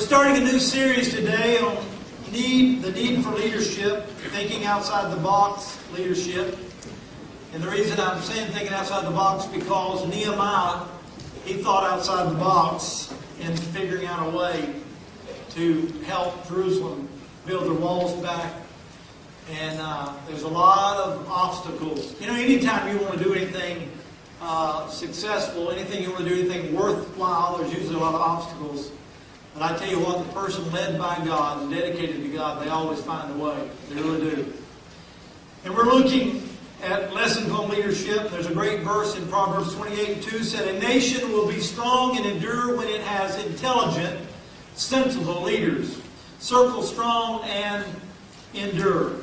starting a new series today on the need for leadership, thinking outside the box leadership. And the reason I'm saying thinking outside the box because Nehemiah, he thought outside the box in figuring out a way to help Jerusalem build their walls back. And there's a lot of obstacles. You know, anytime you want to do anything successful, anything you want to do, anything worthwhile, there's usually a lot of obstacles. But I tell you what, the person led by God and dedicated to God, they always find a way. They really do. And we're looking at lessons on leadership. There's a great verse in Proverbs 28:2 said, "A nation will be strong and endure when it has intelligent, sensible leaders. Circle strong and endure."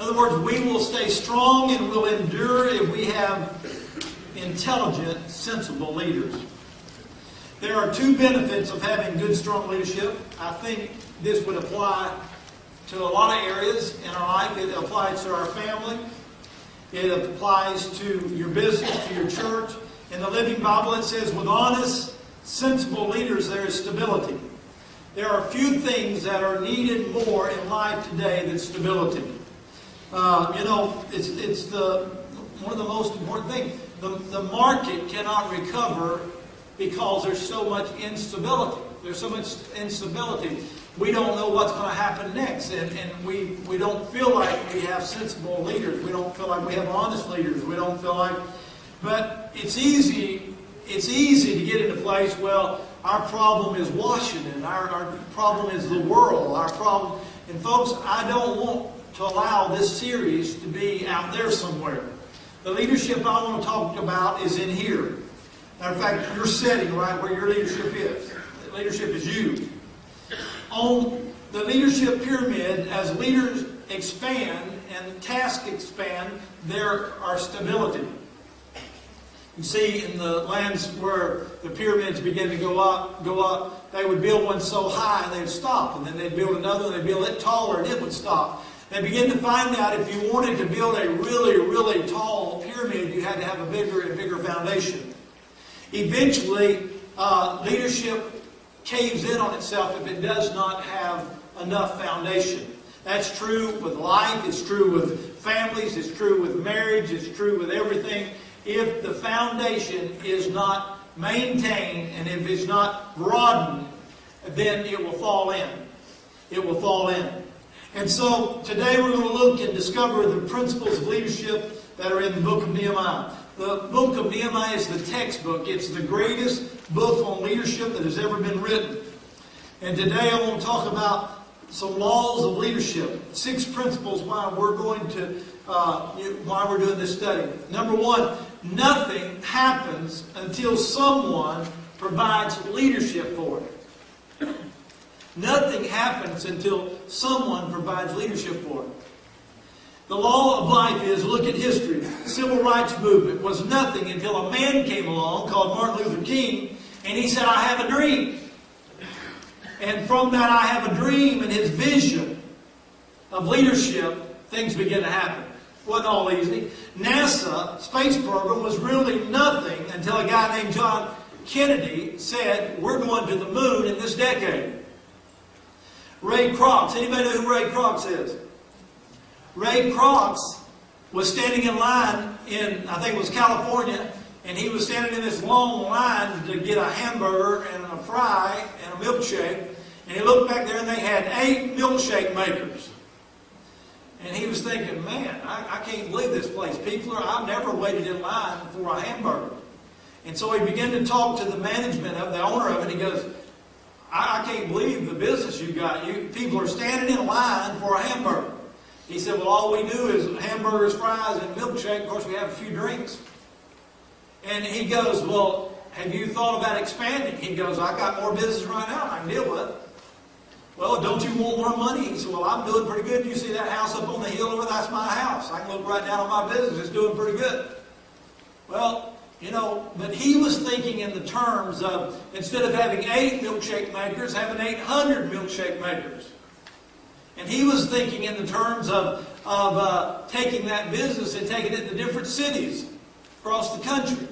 In other words, we will stay strong and will endure if we have intelligent, sensible leaders. There are two benefits of having good, strong leadership. I think this would apply to a lot of areas in our life. It applies to our family. It applies to your business, to your church. In the Living Bible it says, with honest, sensible leaders there is stability. There are few things that are needed more in life today than stability. It's one of the most important things. The market cannot recover because there's so much instability. There's so much instability. We don't know what's going to happen next. And we don't feel like we have sensible leaders. We don't feel like we have honest leaders. We don't feel like... But it's easy to get into place, well, our problem is Washington. Our problem is the world. Our problem... And folks, I don't want to allow this series to be out there somewhere. The leadership I want to talk about is in here. Matter of fact, your setting, right where your leadership is. Leadership is you. On the leadership pyramid, as leaders expand and tasks expand, there are stability. You see, in the lands where the pyramids begin to go up, they would build one so high and they'd stop. And then they'd build another and they'd build it taller and it would stop. They begin to find out if you wanted to build a really, really tall pyramid, you had to have a bigger and bigger foundation. Eventually, leadership caves in on itself if it does not have enough foundation. That's true with life, it's true with families, it's true with marriage, it's true with everything. If the foundation is not maintained and if it's not broadened, then it will fall in. It will fall in. And so today we're going to look and discover the principles of leadership that are in the book of Nehemiah. The book of Nehemiah is the textbook. It's the greatest book on leadership that has ever been written. And today I want to talk about some laws of leadership. 6 principles why we're doing this study. Number 1, nothing happens until someone provides leadership for it. Nothing happens until someone provides leadership for it. The law of life is, look at history. The civil rights movement was nothing until a man came along called Martin Luther King, and he said, I have a dream. And from that I have a dream and his vision of leadership, things began to happen. It wasn't all easy. NASA space program was really nothing until a guy named John Kennedy said, we're going to the moon in this decade. Ray Kroc. Anybody know who Ray Kroc is? Ray Kroc was standing in line in, I think it was California, and he was standing in this long line to get a hamburger and a fry and a milkshake. And he looked back there and they had 8 milkshake makers. And he was thinking, man, I can't believe this place. I've never waited in line for a hamburger. And so he began to talk to the management of the owner of it. He goes, I can't believe the business you got. People are standing in line for a hamburger. He said, well, all we do is hamburgers, fries, and milkshake. Of course, we have a few drinks. And he goes, well, have you thought about expanding? He goes, I got more business right now I can deal with. Well, don't you want more money? He said, well, I'm doing pretty good. You see that house up on the hill over there? That's my house. I can look right down on my business. It's doing pretty good. Well, but he was thinking in the terms of, instead of having 8 milkshake makers, having 800 milkshake makers. And he was thinking in the terms of taking that business and taking it to different cities across the country.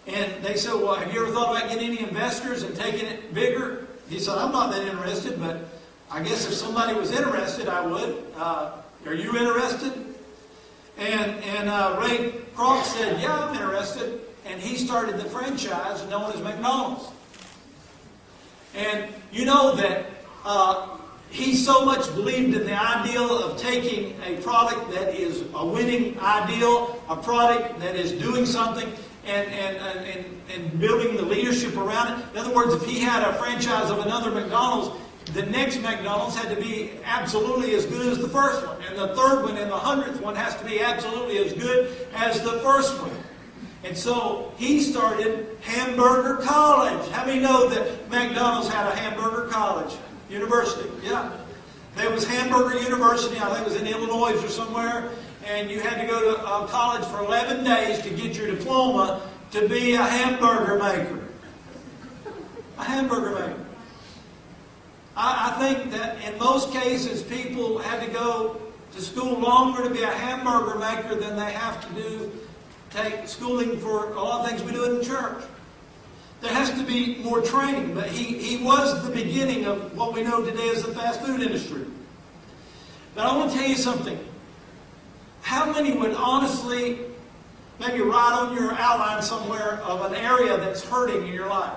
And they said, well, have you ever thought about getting any investors and taking it bigger? He said, I'm not that interested, but I guess if somebody was interested, I would. Are you interested? And Ray Kroc said, yeah, I'm interested. And he started the franchise known as McDonald's. And you know that he so much believed in the ideal of taking a product that is a winning ideal, a product that is doing something, and building the leadership around it. In other words, if he had a franchise of another McDonald's, the next McDonald's had to be absolutely as good as the first one. And the third one and the 100th one has to be absolutely as good as the first one. And so he started Hamburger College. How many know that McDonald's had a Hamburger College? University, yeah. There was Hamburger University, I think it was in Illinois or somewhere, and you had to go to college for 11 days to get your diploma to be a hamburger maker. A hamburger maker. I think that in most cases people had to go to school longer to be a hamburger maker than they have to take schooling for a lot of things we do in the church. There has to be more training, but he was the beginning of what we know today as the fast food industry. But I want to tell you something. How many would honestly, maybe write on your outline somewhere of an area that's hurting in your life?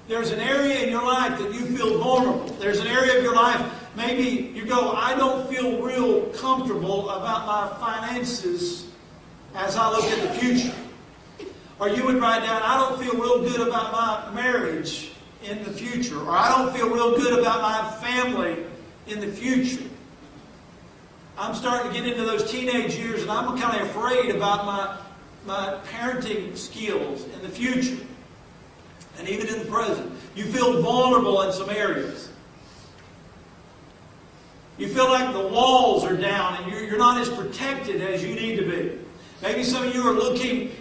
There's an area in your life that you feel vulnerable. There's an area of your life, maybe you go, I don't feel real comfortable about my finances as I look at the future. Or you would write down, I don't feel real good about my marriage in the future. Or I don't feel real good about my family in the future. I'm starting to get into those teenage years and I'm kind of afraid about my parenting skills in the future. And even in the present. You feel vulnerable in some areas. You feel like the walls are down and you're not as protected as you need to be. Maybe some of you are looking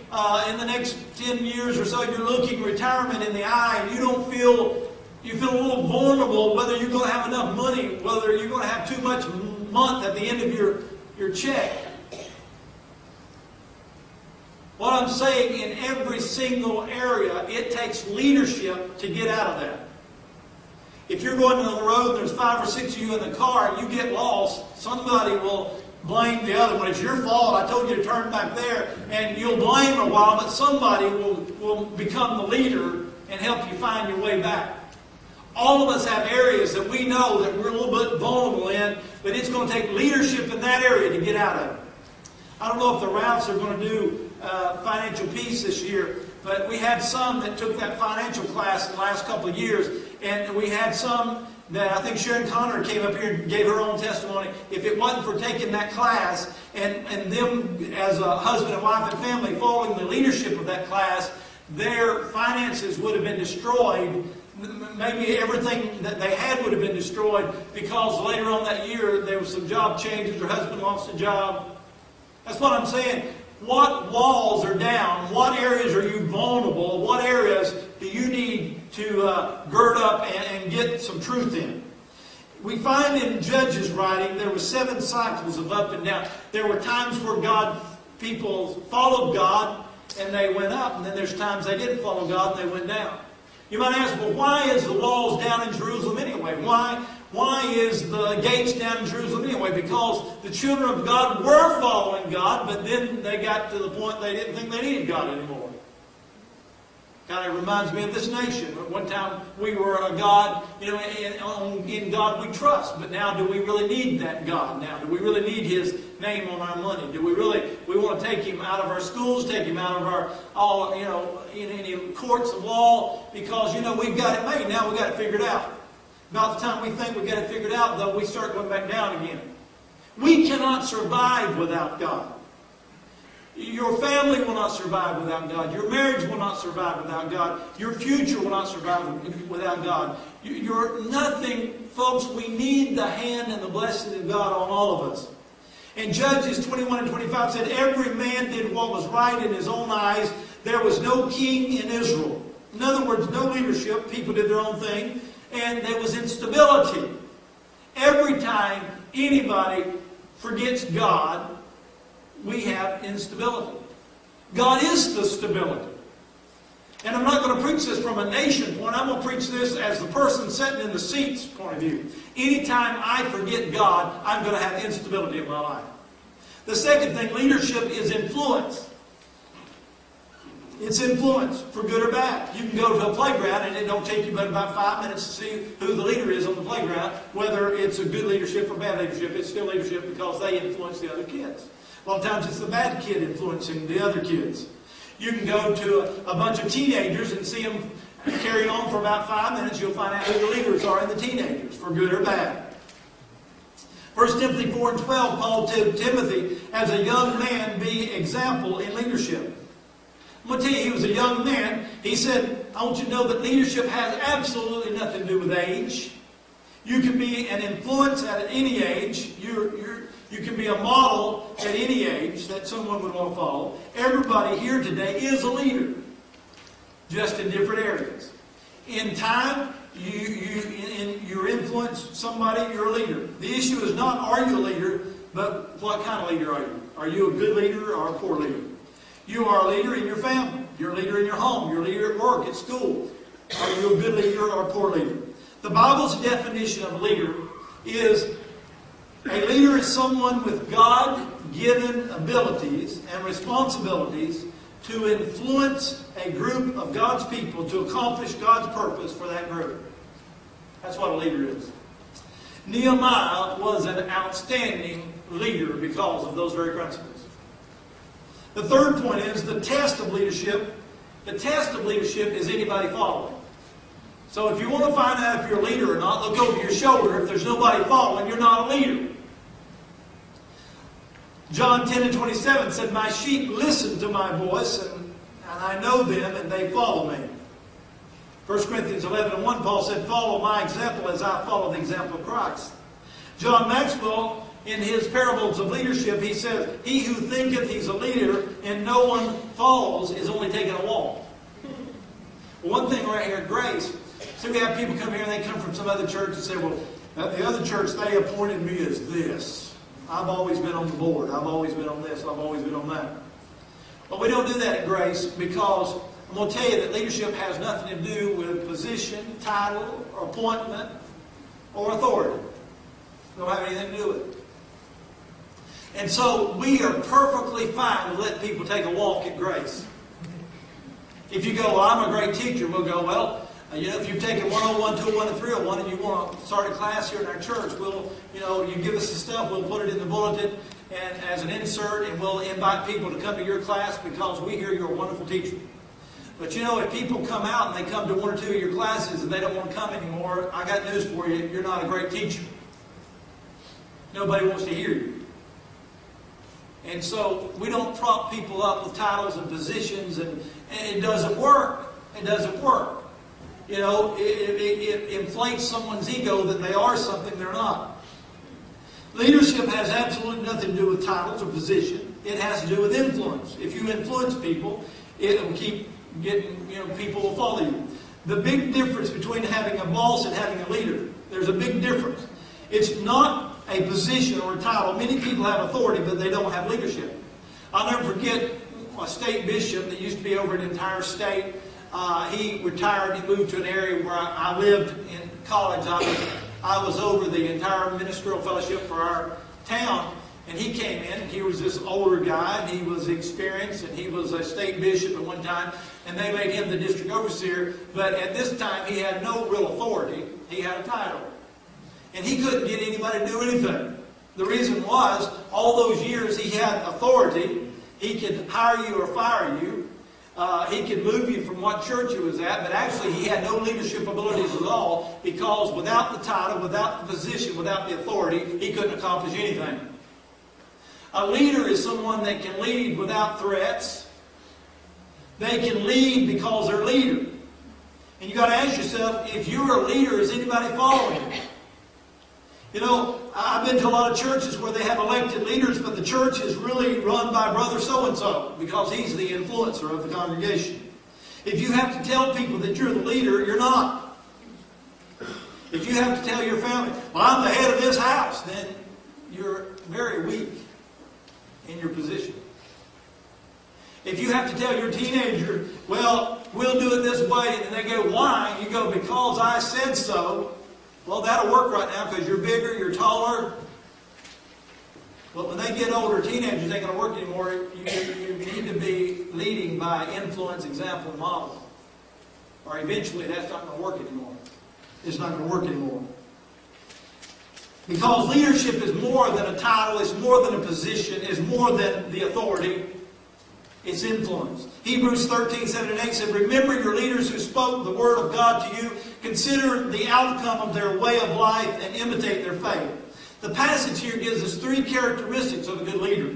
in the next 10 years or so, you're looking retirement in the eye and you feel a little vulnerable whether you're going to have enough money, whether you're going to have too much month at the end of your check. What I'm saying, in every single area, it takes leadership to get out of that. If you're going down the road and there's 5 or 6 of you in the car and you get lost, somebody will blame the other one. It's your fault. I told you to turn back there. And you'll blame a while, but somebody will become the leader and help you find your way back. All of us have areas that we know that we're a little bit vulnerable in, but it's going to take leadership in that area to get out of it. I don't know if the Ralphs are going to do financial peace this year, but we had some that took that financial class in the last couple of years, and we had some that I think Sharon Connor came up here and gave her own testimony. If it wasn't for taking that class and them as a husband and wife and family following the leadership of that class, their finances would have been destroyed. Maybe everything that they had would have been destroyed because later on that year there was some job changes. Her husband lost a job. That's what I'm saying. What walls are down? What areas are you vulnerable? What areas do you need to gird up and get some truth in? We find in Judges writing there were 7 cycles of up and down. There were times where people followed God and they went up, and then there's times they didn't follow God and they went down. You might ask, well, why is the walls down in Jerusalem anyway? Why is the gates down in Jerusalem anyway? Because the children of God were following God, but then they got to the point they didn't think they needed God anymore. Kind of reminds me of this nation. At one time we were a God, in God we trust. But now do we really need that God now? Do we really need His name on our money? Do we want to take Him out of our schools, take Him out of in any courts of law? Because, we've got it made. Now we've got it figured out. About the time we think we've got it figured out, though, we start going back down again. We cannot survive without God. Your family will not survive without God. Your marriage will not survive without God. Your future will not survive without God. You're nothing, folks. We need the hand and the blessing of God on all of us. And Judges 21 and 25 said, every man did what was right in his own eyes. There was no king in Israel. In other words, no leadership. People did their own thing. And there was instability. Every time anybody forgets God, we have instability. God is the stability. And I'm not going to preach this from a nation point. I'm going to preach this as the person sitting in the seat's point of view. Anytime I forget God, I'm going to have instability in my life. The second thing, leadership is influence. It's influence, for good or bad. You can go to a playground and it don't take you but about 5 minutes to see who the leader is on the playground. Whether it's a good leadership or bad leadership, it's still leadership because they influence the other kids. A lot of times it's the bad kid influencing the other kids. You can go to a bunch of teenagers and see them carry on for about 5 minutes. You'll find out who the leaders are in the teenagers, for good or bad. 1 Timothy 4:12, Paul told Timothy, as a young man, be example in leadership. I'm going to tell you, he was a young man. He said, I want you to know that leadership has absolutely nothing to do with age. You can be an influence at any age. You can be a model at any age that someone would want to follow. Everybody here today is a leader, just in different areas. In time, you influence somebody, you're a leader. The issue is not are you a leader, but what kind of leader are you? Are you a good leader or a poor leader? You are a leader in your family. You're a leader in your home. You're a leader at work, at school. Are you a good leader or a poor leader? The Bible's definition of leader is a leader is someone with God-given abilities and responsibilities to influence a group of God's people to accomplish God's purpose for that group. That's what a leader is. Nehemiah was an outstanding leader because of those very principles. The third point is the test of leadership. The test of leadership is anybody following. So if you want to find out if you're a leader or not, look over your shoulder. If there's nobody following, you're not a leader. John 10:27 said, my sheep listen to my voice, and I know them, and they follow me. 1 Corinthians 11:1, Paul said, follow my example as I follow the example of Christ. John Maxwell, in his parables of leadership, he says, he who thinketh he's a leader and no one follows is only taking a walk. One thing right here at Grace, so we have people come here and they come from some other church and say, well, the other church, they appointed me as this. I've always been on the board. I've always been on this. I've always been on that. But we don't do that at Grace because I'm going to tell you that leadership has nothing to do with position, title, or appointment, or authority. It don't have anything to do with it. And so we are perfectly fine to let people take a walk at Grace. If you go, well, I'm a great teacher, we'll go, well, if you've taken 101, 201, and 301 and you want to start a class here in our church, we'll, you give us the stuff, we'll put it in the bulletin and as an insert, and we'll invite people to come to your class because we hear you're a wonderful teacher. But if people come out and they come to one or two of your classes and they don't want to come anymore, I got news for you, you're not a great teacher. Nobody wants to hear you. And so we don't prop people up with titles and positions, and it doesn't work. It doesn't work. It inflates someone's ego that they are something they're not. Leadership has absolutely nothing to do with titles or position. It has to do with influence. If you influence people, it will keep getting, people will follow you. The big difference between having a boss and having a leader, there's a big difference. It's not a position or a title. Many people have authority, but they don't have leadership. I'll never forget a state bishop that used to be over an entire state. He retired. He moved to an area where I lived in college. I was over the entire ministerial fellowship for our town. And he came in, and he was this older guy, and he was experienced, and he was a state bishop at one time, and they made him the district overseer. But at this time, he had no real authority. He had a title. And he couldn't get anybody to do anything. The reason was, all those years he had authority. He could hire you or fire you. He could move you from what church you was at, but actually he had no leadership abilities at all, because without the title, without the position, without the authority, he couldn't accomplish anything. A leader is someone that can lead without threats. They can lead because they're a leader. And you've got to ask yourself, if you're a leader, is anybody following you? I've been to a lot of churches where they have elected leaders, but the church is really run by brother so-and-so because he's the influencer of the congregation. If you have to tell people that you're the leader, you're not. If you have to tell your family, well, I'm the head of this house, then you're very weak in your position. If you have to tell your teenager, well, we'll do it this way. And they go, why? You go, because I said so. Well, that'll work right now because you're bigger, you're taller. But when they get older, teenagers ain't going to work anymore. You need to be leading by influence, example, and model. Or eventually that's not going to work anymore. It's not going to work anymore. Because leadership is more than a title, it's more than a position, it's more than the authority. It's influence. Hebrews 13, 7 and 8 said, remember your leaders who spoke the word of God to you. Consider the outcome of their way of life and imitate their faith. The passage here gives us 3 characteristics of a good leader.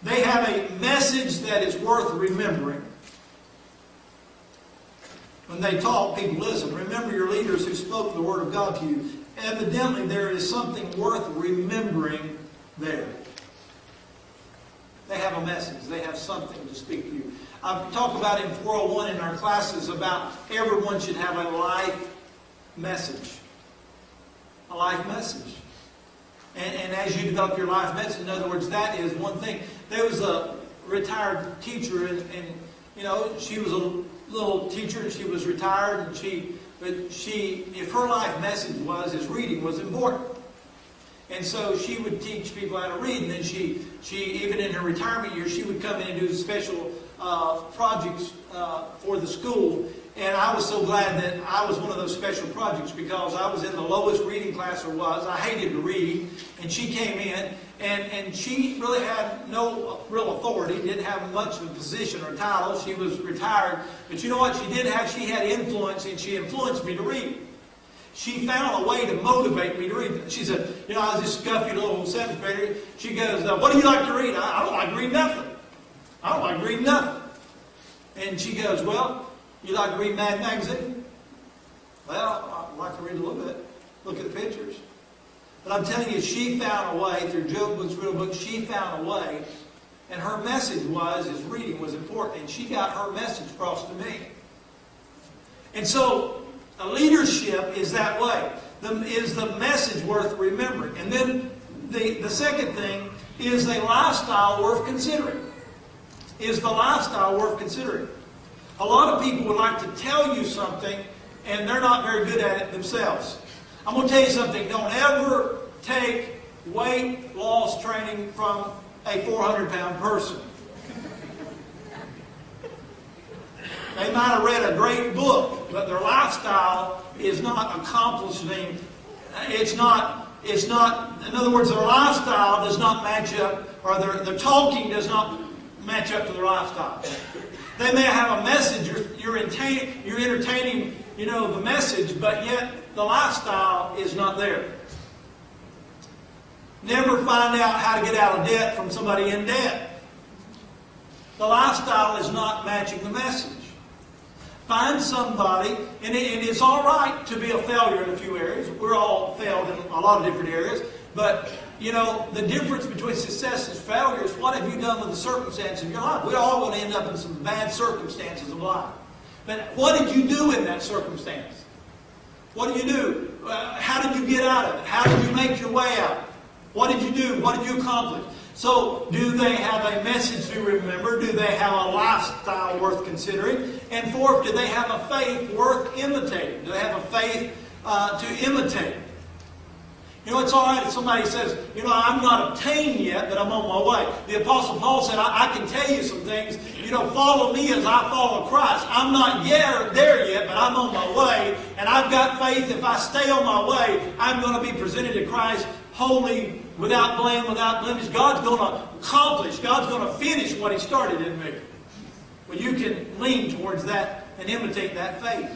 They have a message that is worth remembering. When they talk, people listen. Remember your leaders who spoke the word of God to you. Evidently, there is something worth remembering there. They have a message. They have something to speak to you. I've talked about in 401 in our classes about everyone should have a life message. A life message. And as you develop your life message, in other words, that is one thing. There was a retired teacher, and you know, she was a little teacher, and she was retired, and if her life message is reading was important. And so she would teach people how to read, and then she even in her retirement years, she would come in and do special projects for the school. And I was so glad that I was one of those special projects because I was in the lowest reading class there was. I hated to read. And she came in, and she really had no real authority, didn't have much of a position or title. She was retired. But you know what she did have? She had influence, and she influenced me to read. She found a way to motivate me to read. She said, you know, I was this scuffy little 7th grader. She goes, what do you like to read? I don't like to read nothing. I don't like to read nothing. And she goes, well, you like to read Mad Magazine? Well, I like to read a little bit. Look at the pictures. But I'm telling you, she found a way, through joke books, real books, she found a way. And her message is reading was important. And she got her message across to me. And so, a leadership is that way. Is the message worth remembering? And then the second thing is a lifestyle worth considering. Is the lifestyle worth considering? A lot of people would like to tell you something, and they're not very good at it themselves. I'm going to tell you something. Don't ever take weight loss training from a 400-pound person. They might have read a great book, but their lifestyle is not accomplishing. It's not, in other words, their lifestyle does not match up, or their talking does not match up to their lifestyle. They may have a message, you're entertaining, you know, the message, but yet the lifestyle is not there. Never find out how to get out of debt from somebody in debt. The lifestyle is not matching the message. Find somebody, and it's all right to be a failure in a few areas. We're all failed in a lot of different areas. But, you know, the difference between success and failure is what have you done with the circumstances of your life? We're all going to end up in some bad circumstances of life. But what did you do in that circumstance? What did you do? How did you get out of it? How did you make your way out? What did you do? What did you accomplish? So, do they have a message to remember? Do they have a lifestyle worth considering? And fourth, do they have a faith worth imitating? Do they have a faith to imitate? You know, it's all right if somebody says, you know, I'm not obtained yet, but I'm on my way. The Apostle Paul said, I can tell you some things. You know, follow me as I follow Christ. I'm not there yet, but I'm on my way. And I've got faith if I stay on my way, I'm going to be presented to Christ holy, without blame, without blemish. God's going to accomplish. God's going to finish what He started in me. Well, you can lean towards that and imitate that faith.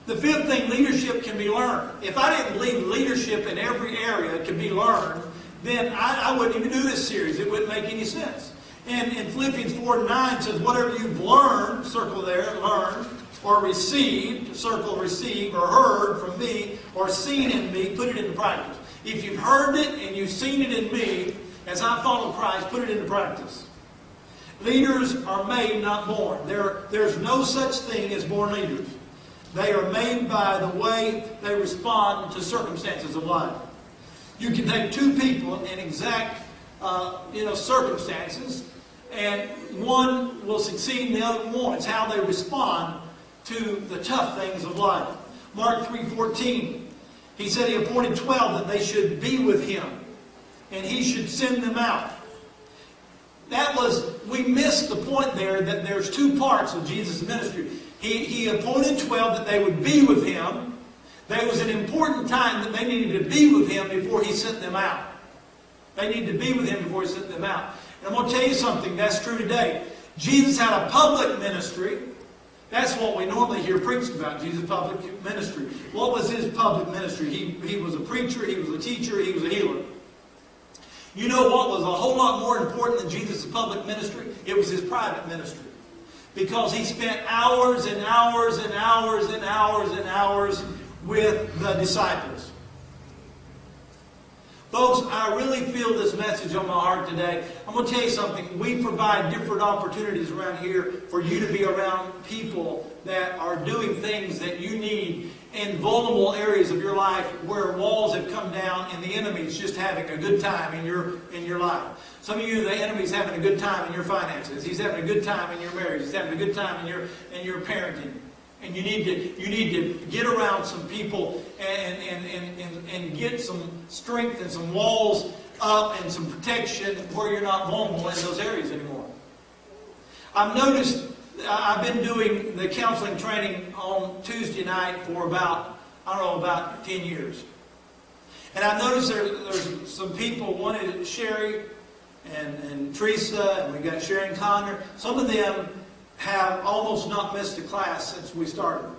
The fifth thing, leadership can be learned. If I didn't believe leadership in every area can be learned, then I wouldn't even do this series. It wouldn't make any sense. And in Philippians 4:9 says, whatever you've learned, circle there, learned, or received, circle receive, or heard from me, or seen in me, put it into practice. If you've heard it and you've seen it in me, as I follow Christ, put it into practice. Leaders are made, not born. There's no such thing as born leaders. They are made by the way they respond to circumstances of life. You can take two people in exact circumstances. And one will succeed and the other won't. It's how they respond to the tough things of life. Mark 3:14, he said he appointed 12 that they should be with him, and he should send them out. We missed the point there that there's two parts of Jesus' ministry. He appointed 12 that they would be with him. There was an important time that they needed to be with him before he sent them out. They needed to be with him before he sent them out. And I'm going to tell you something, that's true today. Jesus had a public ministry. That's what we normally hear preached about, Jesus' public ministry. What was his public ministry? He was a preacher, he was a teacher, he was a healer. You know what was a whole lot more important than Jesus' public ministry? It was his private ministry. Because he spent hours and hours and hours and hours and hours with the disciples. Folks, I really feel this message on my heart today. I'm going to tell you something. We provide different opportunities around here for you to be around people that are doing things that you need in vulnerable areas of your life where walls have come down and the enemy is just having a good time in your life. Some of you, the enemy's having a good time in your finances. He's having a good time in your marriage. He's having a good time in your parenting. And you need to get around some people and get some strength and some walls up and some protection where you're not vulnerable in those areas anymore. I've noticed I've been doing the counseling training on Tuesday night for about 10 years. And I've noticed there's some people, one is Sherry and Teresa, and we've got Sharon Connor. Some of them have almost not missed a class since we started.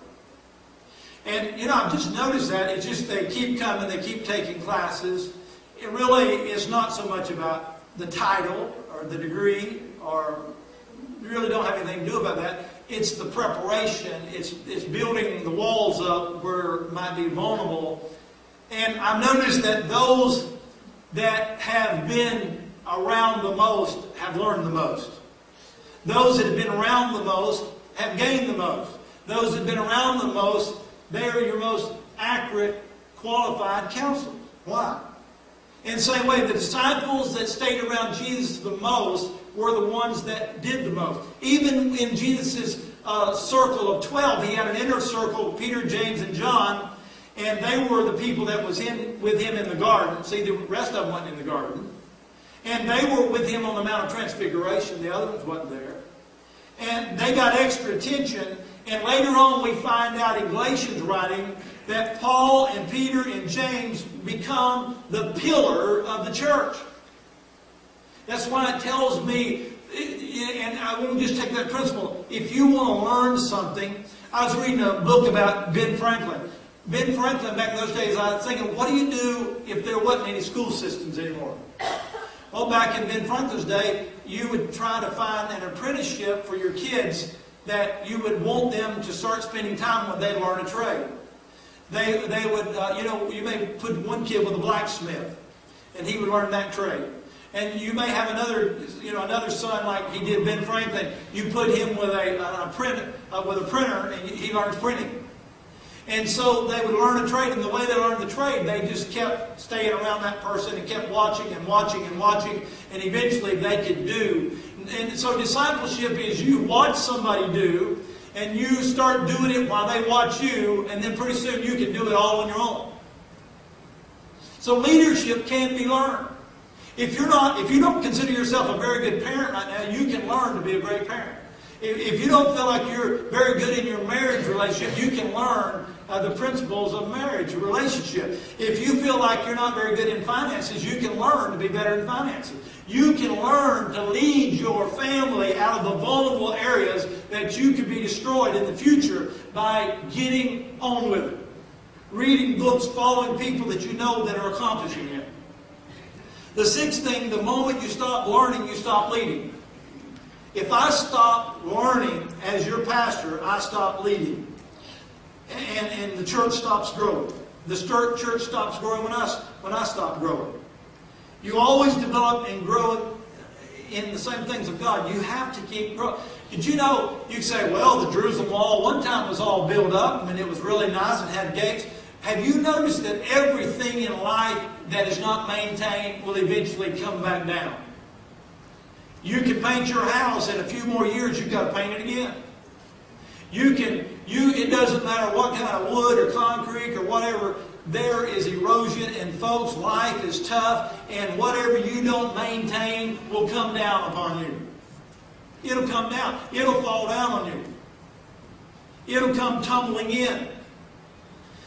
And, I've just noticed that. It's just they keep coming, they keep taking classes. It really is not so much about the title or the degree, or you really don't have anything to do about that. It's the preparation. It's building the walls up where it might be vulnerable. And I've noticed that those that have been around the most have learned the most. Those that have been around the most have gained the most. Those that have been around the most, they are your most accurate, qualified counselors. Why? In the same way, the disciples that stayed around Jesus the most were the ones that did the most. Even in Jesus' circle of 12, he had an inner circle, Peter, James, and John, and they were the people that was with him in the garden. See, the rest of them wasn't in the garden. And they were with him on the Mount of Transfiguration. The other ones wasn't there. And they got extra attention. And later on we find out in Galatians writing that Paul and Peter and James become the pillar of the church. That's why it tells me, and I want to just take that principle, if you want to learn something, I was reading a book about Ben Franklin. Ben Franklin, back in those days, I was thinking, what do you do if there wasn't any school systems anymore? Well, back in Ben Franklin's day, you would try to find an apprenticeship for your kids that you would want them to start spending time when they learn a trade. They would, you may put one kid with a blacksmith, and he would learn that trade. And you may have another son like he did Ben Franklin. You put him with a printer, and he learns printing. And so they would learn a trade, and the way they learned the trade, they just kept staying around that person and kept watching and watching and watching, and eventually they could do. And so discipleship is you watch somebody do, and you start doing it while they watch you, and then pretty soon you can do it all on your own. So leadership can be learned. If you don't consider yourself a very good parent right now, you can learn to be a great parent. If you don't feel like you're very good in your marriage relationship, you can learn the principles of marriage relationship. If you feel like you're not very good in finances, you can learn to be better in finances. You can learn to lead your family out of the vulnerable areas that you could be destroyed in the future by getting on with it. Reading books, following people that you know that are accomplishing it. The sixth thing, the moment you stop learning, you stop leading. If I stop learning as your pastor, I stop leading. And the church stops growing. The church stops growing when I stop growing. You always develop and grow in the same things of God. You have to keep growing. Did you know, you say, well, the Jerusalem wall one time was all built up and it was really nice and had gates. Have you noticed that everything in life that is not maintained will eventually come back down? You can paint your house in a few more years, you've got to paint it again. It doesn't matter what kind of wood or concrete or whatever, there is erosion, and folks, life is tough, and whatever you don't maintain will come down upon you. It'll come down. It'll fall down on you. It'll come tumbling in.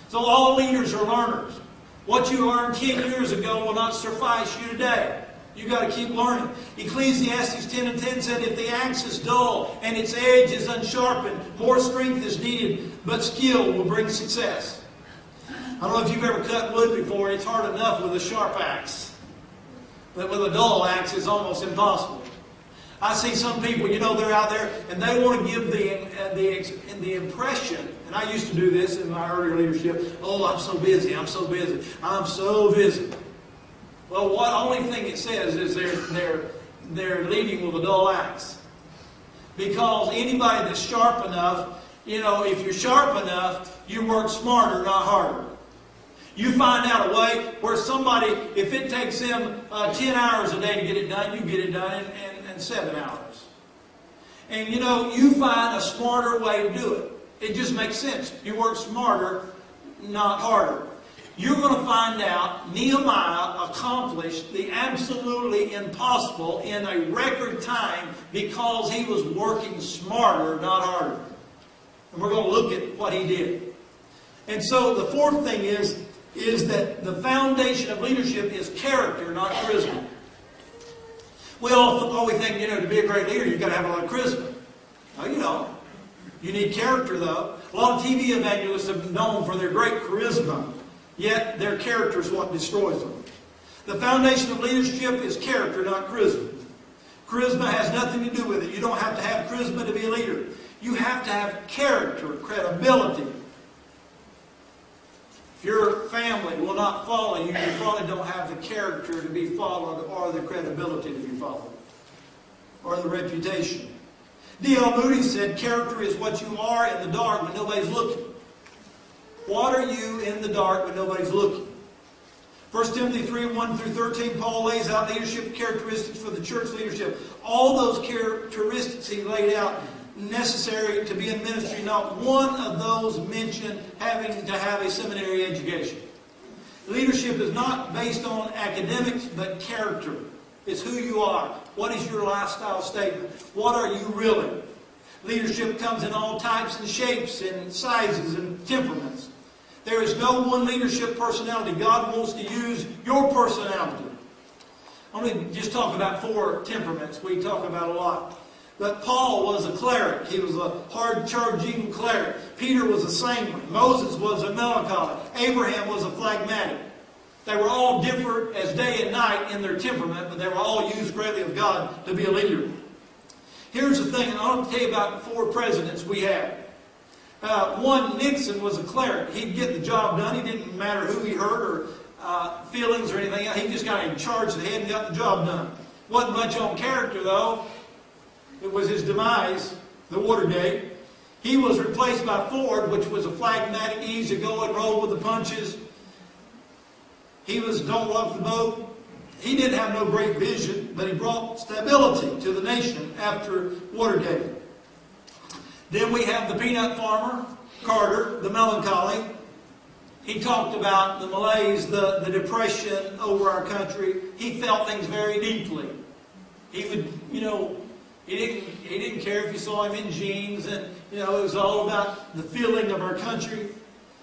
So all leaders are learners. What you learned 10 years ago will not suffice you today. You've got to keep learning. Ecclesiastes 10:10 said, if the axe is dull and its edge is unsharpened, more strength is needed, but skill will bring success. I don't know if you've ever cut wood before. It's hard enough with a sharp axe. But with a dull axe, it's almost impossible. I see some people, they're out there and they want to give the impression, and I used to do this in my earlier leadership, oh, I'm so busy, I'm so busy, I'm so busy. Well, the only thing it says is they're leading with a dull axe. Because anybody that's sharp enough, if you're sharp enough, you work smarter, not harder. You find out a way where somebody, if it takes them 10 hours a day to get it done, you get it done in 7 hours. And you find a smarter way to do it. It just makes sense. You work smarter, not harder. You're going to find out Nehemiah accomplished the absolutely impossible in a record time because he was working smarter, not harder. And we're going to look at what he did. And so the fourth thing is that the foundation of leadership is character, not charisma. We always think, to be a great leader, you've got to have a lot of charisma. No, you don't. You need character, though. A lot of TV evangelists have been known for their great charisma. Yet their character is what destroys them. The foundation of leadership is character, not charisma. Charisma has nothing to do with it. You don't have to have charisma to be a leader. You have to have character, credibility. If your family will not follow you, you probably don't have the character to be followed or the credibility to be followed or the reputation. D.L. Moody said, character is what you are in the dark when nobody's looking. What are you in the dark when nobody's looking? 1 Timothy 3:1-13, Paul lays out leadership characteristics for the church leadership. All those characteristics he laid out necessary to be in ministry. Not one of those mentioned having to have a seminary education. Leadership is not based on academics, but character. It's who you are. What is your lifestyle statement? What are you really? Leadership comes in all types and shapes and sizes and temperaments. There is no one leadership personality. God wants to use your personality. I'm going to just talk about 4 temperaments we talk about a lot. But Paul was a cleric. He was a hard-charging cleric. Peter was a sanguine. Moses was a melancholy. Abraham was a phlegmatic. They were all different as day and night in their temperament, but they were all used greatly of God to be a leader. Here's the thing, and I'll tell you about 4 presidents we had. One, Nixon, was a cleric. He'd get the job done. He didn't matter who he hurt or feelings or anything else. He just got in charge of the head and got the job done. Wasn't much on character, though. It was his demise, the Watergate. He was replaced by Ford, which was a phlegmatic, easygoing, roll with the punches. He was don't rock the boat. He didn't have no great vision, but he brought stability to the nation after Watergate. Then we have the peanut farmer, Carter, the melancholy. He talked about the malaise, the depression over our country. He felt things very deeply. He would, he didn't care if you saw him in jeans, and it was all about the feeling of our country.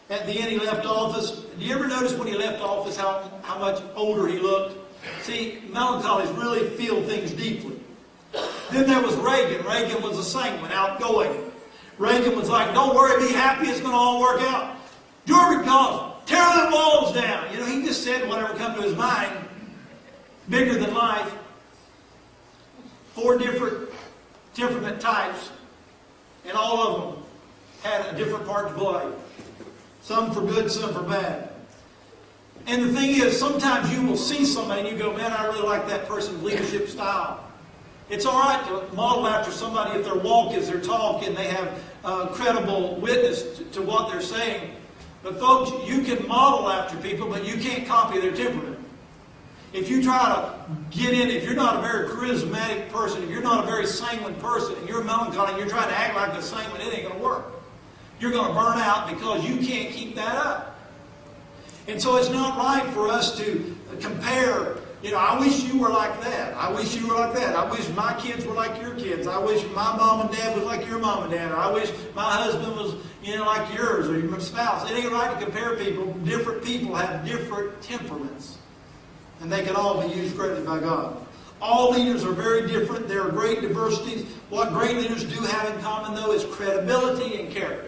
At the end, he left office. Do you ever notice when he left office how much older he looked? See, melancholies really feel things deeply. Then there was Reagan. Reagan was a sanguine, outgoing. Reagan was like, don't worry, be happy, it's going to all work out. Do it because, tear the walls down. He just said whatever come to his mind, bigger than life. 4 different temperament types, and all of them had a different part to play. Some for good, some for bad. And the thing is, sometimes you will see somebody and you go, man, I really like that person's leadership style. It's all right to model after somebody if their walk is their talk and they have credible witness to what they're saying. But folks, you can model after people, but you can't copy their temperament. If you try to get in, if you're not a very charismatic person, if you're not a very sanguine person, and you're melancholy, and you're trying to act like a sanguine, it ain't going to work. You're going to burn out because you can't keep that up. And so it's not right for us to compare. I wish you were like that. I wish you were like that. I wish my kids were like your kids. I wish my mom and dad was like your mom and dad. Or I wish my husband was, like yours or your spouse. It ain't right to compare people. Different people have different temperaments. And they can all be used greatly by God. All leaders are very different. There are great diversities. What great leaders do have in common, though, is credibility and character.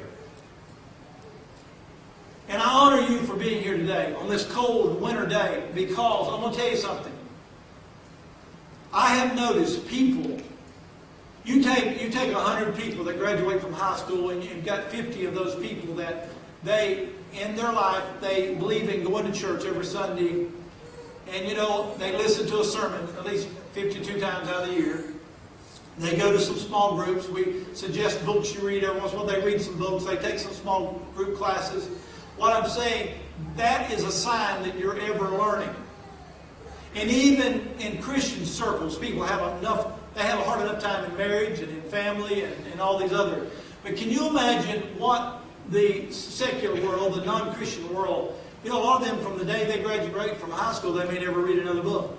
And I honor you for being here today on this cold winter day, because I'm going to tell you something. I have noticed people, you take 100 people that graduate from high school, and you've got 50 of those people that in their life, they believe in going to church every Sunday. And they listen to a sermon at least 52 times out of the year. They go to some small groups. We suggest books you read every once in a while. They read some books. They take some small group classes. What I'm saying, that is a sign that you're ever learning. And even in Christian circles, people have they have a hard enough time in marriage and in family and all these other. But can you imagine what the secular world, the non-Christian world, a lot of them from the day they graduate from high school, they may never read another book.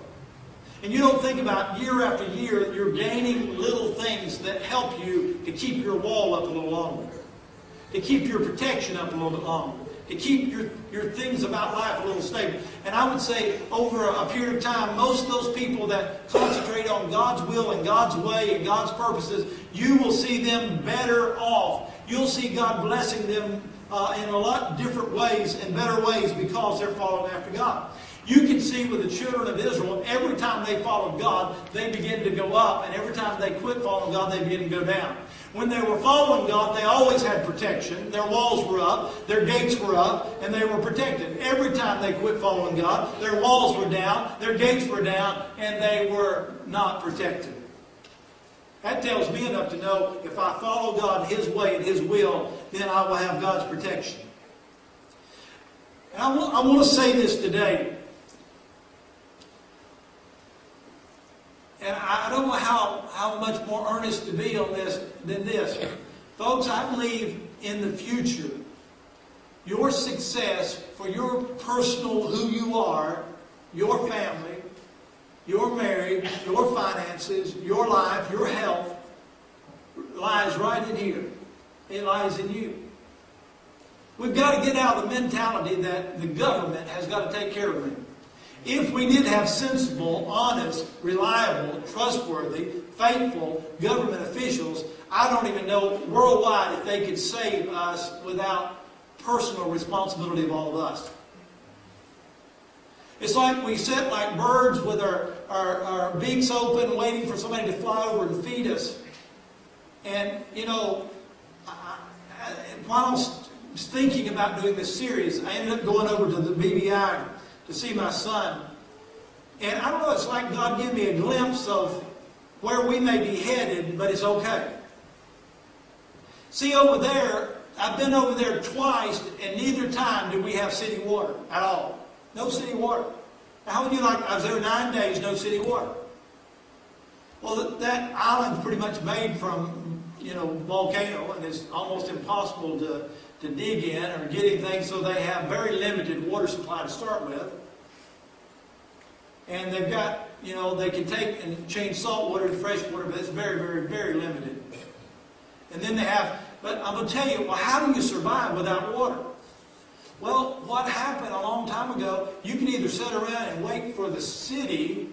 And you don't think about year after year, you're gaining little things that help you to keep your wall up a little longer, to keep your protection up a little bit longer, to keep your things about life a little stable. And I would say over a period of time, most of those people that concentrate on God's will and God's way and God's purposes, you will see them better off. You'll see God blessing them in a lot different ways and better ways because they're following after God. You can see with the children of Israel, every time they followed God, they begin to go up. And every time they quit following God, they begin to go down. When they were following God, they always had protection. Their walls were up, their gates were up, and they were protected. Every time they quit following God, their walls were down, their gates were down, and they were not protected. That tells me enough to know if I follow God His way and His will, then I will have God's protection. And I want to say this today. And I don't know how much more earnest to be on this than this. Folks, I believe in the future, your success for your personal who you are, your family, your marriage, your finances, your life, your health, lies right in here. It lies in you. We've got to get out of the mentality that the government has got to take care of me. If we did have sensible, honest, reliable, trustworthy, faithful government officials, I don't even know worldwide if they could save us without personal responsibility of all of us. It's like we sit like birds with our beaks open, waiting for somebody to fly over and feed us. And, while I was thinking about doing this series, I ended up going over to the BBI to see my son. And I don't know, it's like God gave me a glimpse of where we may be headed, but it's okay. See, over there, I've been over there twice, and neither time did we have city water at all. No city water. Now, how would you like, I was there 9 days, no city water. Well, that island's pretty much made from, volcano, and it's almost impossible to dig in or get anything, so they have very limited water supply to start with. And they've got, they can take and change salt water to fresh water, but it's very, very, very limited. And then they have, but I'm going to tell you, well, how do you survive without water? Well, what happened a long time ago, you can either sit around and wait for the city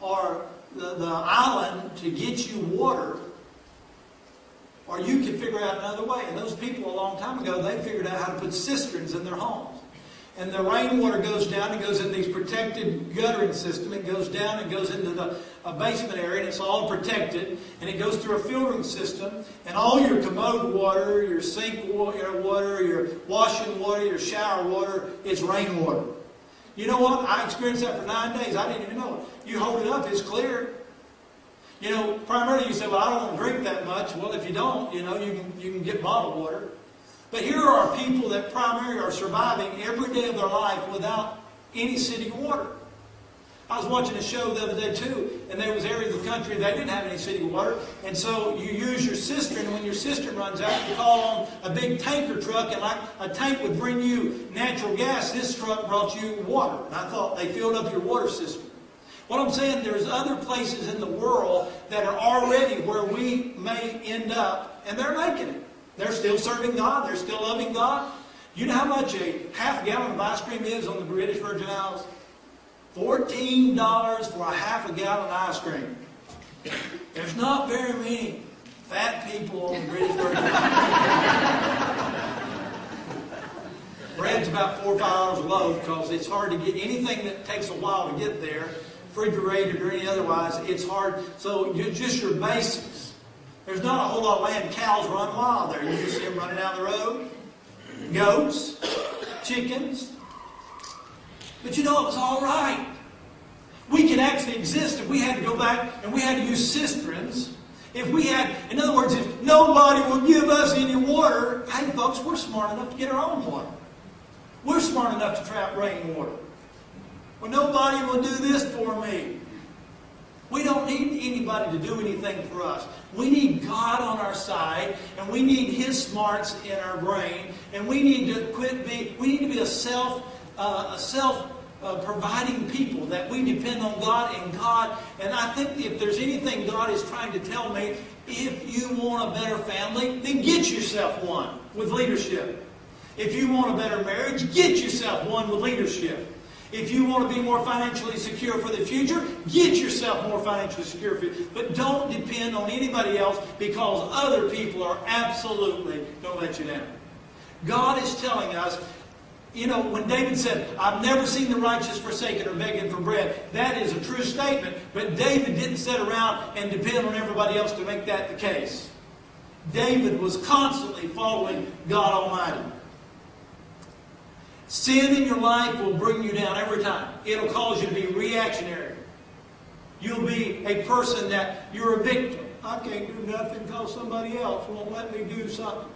or the island to get you water, or you can figure out another way. And those people a long time ago, they figured out how to put cisterns in their homes. And the rainwater goes down and goes in these protected guttering system. It goes down and goes into the basement area, and it's all protected. And it goes through a filtering system. And all your commode water, your sink water, your washing water, your shower water, it's rainwater. You know what? I experienced that for 9 days. I didn't even know it. You hold it up, it's clear. Primarily you say, well, I don't want to drink that much. Well, if you don't, you can get bottled water. But here are people that primarily are surviving every day of their life without any city water. I was watching a show the other day too, and there was areas of the country that didn't have any city water, and so you use your cistern, and when your cistern runs out, you call on a big tanker truck, and like a tank would bring you natural gas, this truck brought you water. And I thought they filled up your water system. What I'm saying, there's other places in the world that are already where we may end up, and they're making it. They're still serving God, they're still loving God. You know how much a half gallon of ice cream is on the British Virgin Islands? $14 for a half a gallon of ice cream. There's not very many fat people on the British Virgin Islands. Bread's about $4 or $5 a loaf because it's hard to get anything that takes a while to get there, refrigerated or any otherwise. It's hard. So just your basics. There's not a whole lot of land. Cows run wild there. You just see them running down the road. Goats, chickens. But you know, it was all right. We could actually exist if we had to go back and we had to use cisterns. If we had, in other words, if nobody will give us any water, hey folks, we're smart enough to get our own water. We're smart enough to trap rainwater. Well, nobody will do this for me. We don't need anybody to do anything for us. We need God on our side, and we need His smarts in our brain, and we need to be a self-providing people, that we depend on God and God. And I think if there's anything God is trying to tell me, if you want a better family, then get yourself one with leadership. If you want a better marriage, get yourself one with leadership. If you want to be more financially secure for the future, get yourself more financially secure for the future. But don't depend on anybody else, because other people are absolutely going to let you down. God is telling us, you know, when David said, I've never seen the righteous forsaken or begging for bread, that is a true statement. But David didn't sit around and depend on everybody else to make that the case. David was constantly following God Almighty. Sin in your life will bring you down every time. It'll cause you to be reactionary. You'll be a person that you're a victim. I can't do nothing because somebody else won't let me do something.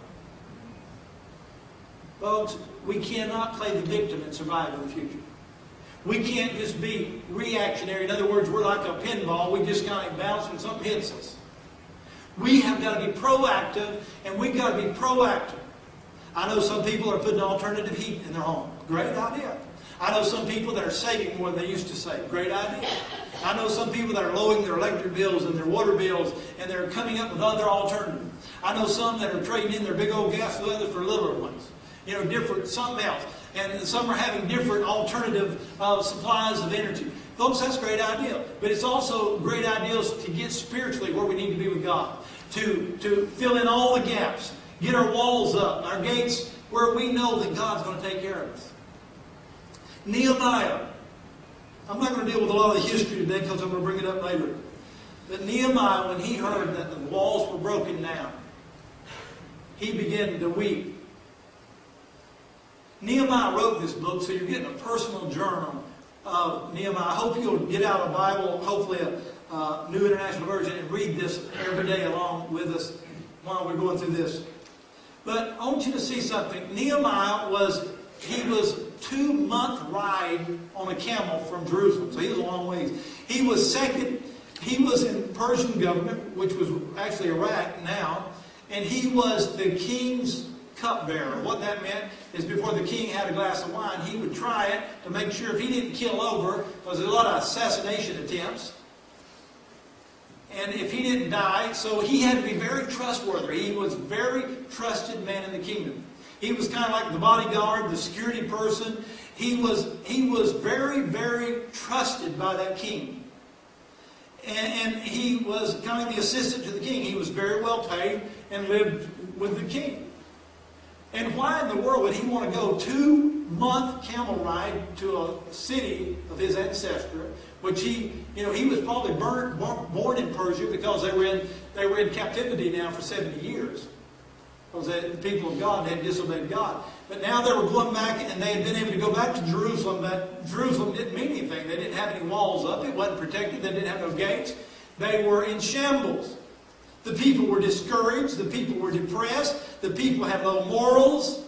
Folks, we cannot play the victim and survive in the future. We can't just be reactionary. In other words, we're like a pinball. We just kind of bounce when something hits us. We have got to be proactive, and we've got to be proactive. I know some people are putting alternative heat in their home. Great idea. I know some people that are saving more than they used to save. Great idea. I know some people that are lowering their electric bills and their water bills, and they're coming up with other alternatives. I know some that are trading in their big old gas leather for littler ones. You know, different, something else. And some are having different alternative supplies of energy. Folks, that's a great idea. But it's also great ideas to get spiritually where we need to be with God. To fill in all the gaps. Get our walls up, our gates, where we know that God's going to take care of us. Nehemiah. I'm not going to deal with a lot of the history today because I'm going to bring it up later. But Nehemiah, when he heard that the walls were broken down, he began to weep. Nehemiah wrote this book, so you're getting a personal journal of Nehemiah. I hope you'll get out a Bible, hopefully a New International Version, and read this every day along with us while we're going through this. But I want you to see something. Nehemiah was 2-month ride on a camel from Jerusalem. So he was a long ways. He was in Persian government, which was actually Iraq now. And he was the king's cupbearer. What that meant is before the king had a glass of wine, he would try it to make sure if he didn't kill over, because there's a lot of assassination attempts. And if he didn't die, so he had to be very trustworthy. He was a very trusted man in the kingdom. He was kind of like the bodyguard, the security person. He was very, very trusted by that king. And he was kind of the assistant to the king. He was very well paid and lived with the king. And why in the world would he want to go 2-month camel ride to a city of his ancestor, which he was probably born in Persia because they were in captivity now for 70 years. Because the people of God had disobeyed God. But now they were going back, and they had been able to go back to Jerusalem, but Jerusalem didn't mean anything. They didn't have any walls up. It wasn't protected. They didn't have no gates. They were in shambles. The people were discouraged. The people were depressed. The people had low morals.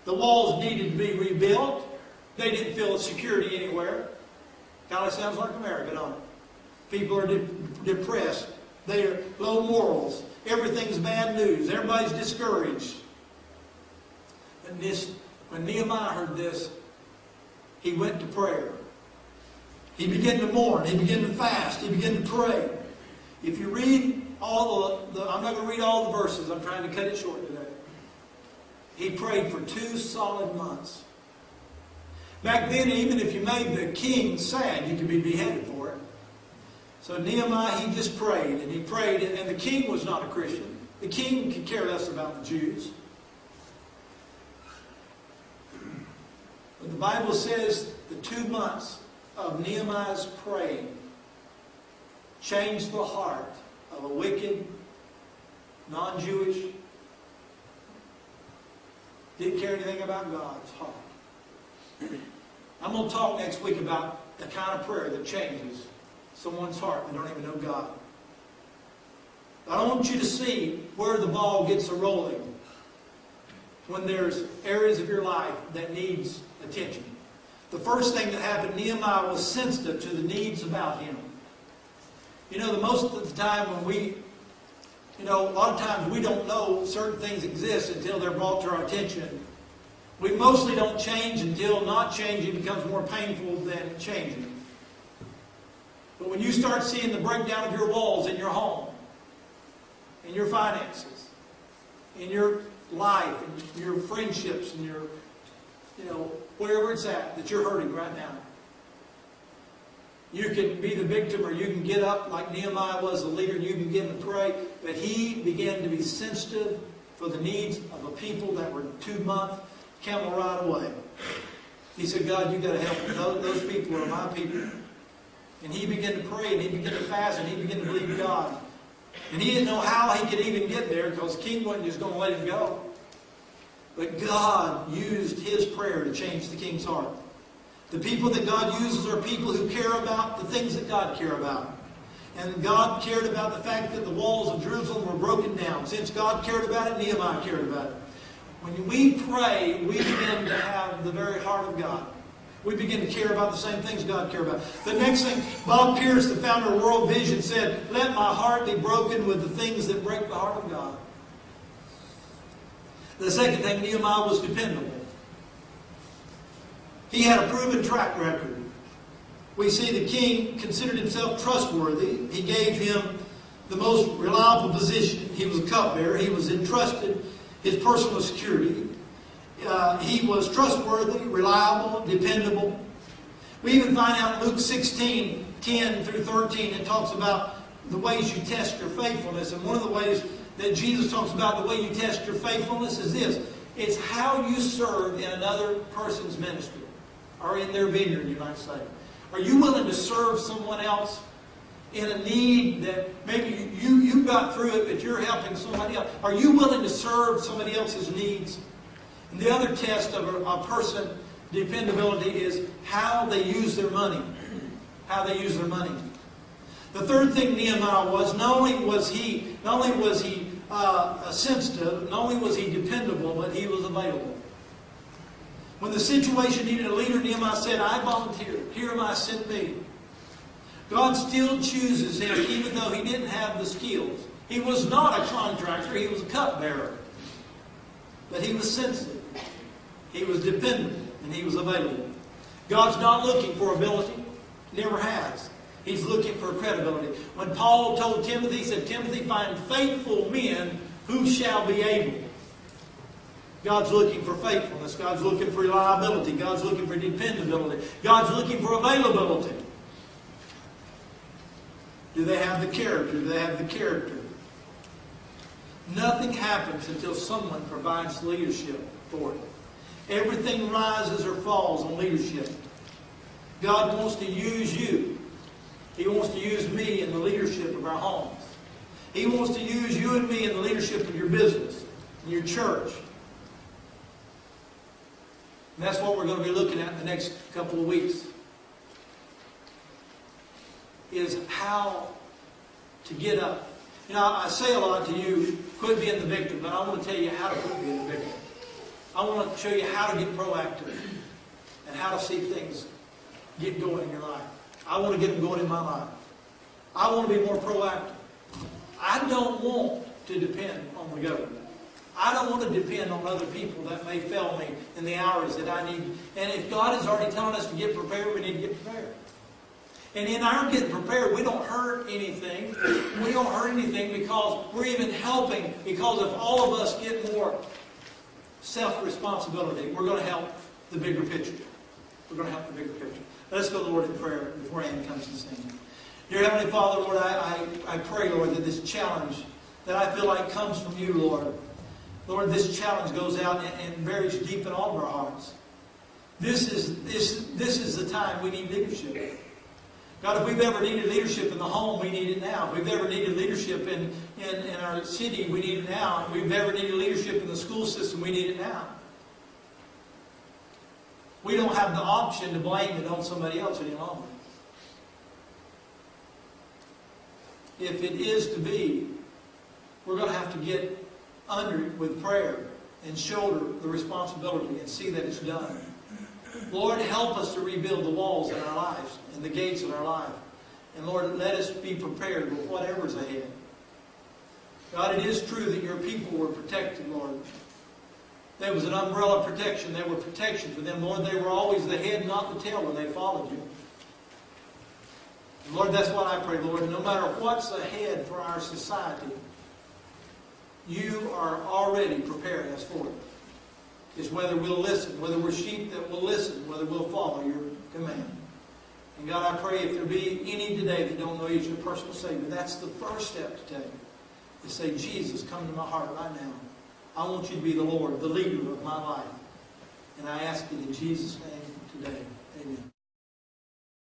The walls needed to be rebuilt. They didn't feel security anywhere. Kind of sounds like America, don't it? People are depressed. They are low morals. Everything's bad news. Everybody's discouraged. And when Nehemiah heard this, he went to prayer. He began to mourn. He began to fast. He began to pray. If you read I'm not going to read all the verses. I'm trying to cut it short today. He prayed for 2 solid months. Back then, even if you made the king sad, you could be beheaded for it. So Nehemiah, he just prayed, and he prayed, and the king was not a Christian. The king could care less about the Jews. But the Bible says the 2 months of Nehemiah's praying changed the heart of a wicked, non-Jewish, didn't care anything about God's heart. I'm going to talk next week about the kind of prayer that changes someone's heart that don't even know God. But I want you to see where the ball gets a-rolling when there's areas of your life that needs attention. The first thing that happened, Nehemiah was sensitive to the needs about him. You know, most of the time when a lot of times we don't know certain things exist until they're brought to our attention. We mostly don't change until not changing becomes more painful than changing. But when you start seeing the breakdown of your walls in your home, in your finances, in your life, in your friendships, in your, wherever it's at that you're hurting right now, you can be the victim or you can get up like Nehemiah was the leader and you can begin to pray. But he began to be sensitive for the needs of a people that were 2 months camel ride away. He said, God, you've got to help me. Those people are my people. And he began to pray and he began to fast and he began to believe God. And he didn't know how he could even get there because the king wasn't just going to let him go. But God used his prayer to change the king's heart. The people that God uses are people who care about the things that God cares about. And God cared about the fact that the walls of Jerusalem were broken down. Since God cared about it, Nehemiah cared about it. When we pray, we begin to have the very heart of God. We begin to care about the same things God cares about. The next thing, Bob Pierce, the founder of World Vision, said, let my heart be broken with the things that break the heart of God. The second thing, Nehemiah was dependable. He had a proven track record. We see the king considered himself trustworthy. He gave him the most reliable position. He was a cupbearer. He was entrusted his personal security. He was trustworthy, reliable, dependable. We even find out in Luke 16, 10 through 13, it talks about the ways you test your faithfulness. And one of the ways that Jesus talks about the way you test your faithfulness is this. It's how you serve in another person's ministry. Or in their vineyard, you might say. Are you willing to serve someone else in a need that maybe you got through it, but you're helping somebody else? Are you willing to serve somebody else's needs? And the other test of a person's dependability is how they use their money. How they use their money. The third thing Nehemiah was, not only was he sensitive, not only was he dependable, but he was available. When the situation needed a leader, Nehemiah said, I volunteer. Here am I, sent me. God still chooses him even though he didn't have the skills. He was not a contractor. He was a cupbearer. But he was sensitive. He was dependable. And he was available. God's not looking for ability. Never has. He's looking for credibility. When Paul told Timothy, he said, Timothy, find faithful men who shall be able. God's looking for faithfulness. God's looking for reliability. God's looking for dependability. God's looking for availability. Do they have the character? Do they have the character? Nothing happens until someone provides leadership for it. Everything rises or falls on leadership. God wants to use you. He wants to use me in the leadership of our homes. He wants to use you and me in the leadership of your business, in your church. And that's what we're going to be looking at in the next couple of weeks. Is how to get up. You know, I say a lot to you, quit being the victim, but I want to tell you how to quit being the victim. I want to show you how to get proactive and how to see things get going in your life. I want to get them going in my life. I want to be more proactive. I don't want to depend on the government. I don't want to depend on other people that may fail me in the hours that I need. And if God is already telling us to get prepared, we need to get prepared. And in our getting prepared, we don't hurt anything. We don't hurt anything because we're even helping. Because if all of us get more self-responsibility, we're going to help the bigger picture. We're going to help the bigger picture. Let's go to the Lord in prayer before Ann comes to sing. Dear Heavenly Father, Lord, I pray, Lord, that this challenge that I feel like comes from you, Lord, Lord, this challenge goes out and buries deep in all of our hearts. This is the time we need leadership. God, if we've ever needed leadership in the home, we need it now. If we've ever needed leadership in our city, we need it now. If we've ever needed leadership in the school system, we need it now. We don't have the option to blame it on somebody else any longer. If it is to be, we're going to have to get under it with prayer and shoulder the responsibility and see that it's done. Lord, help us to rebuild the walls in our lives and the gates in our life. And Lord, let us be prepared with whatever's ahead. God, it is true that your people were protected, Lord. There was an umbrella of protection. There were protection for them. Lord, they were always the head, not the tail when they followed you. And Lord, that's what I pray, Lord. No matter what's ahead for our society, you are already preparing us for it. It's whether we'll listen, whether we're sheep that will listen, whether we'll follow your command. And God, I pray if there be any today that don't know you as your personal Savior, that's the first step to take. To say, Jesus, come into my heart right now. I want you to be the Lord, the leader of my life. And I ask it in Jesus' name today. Amen.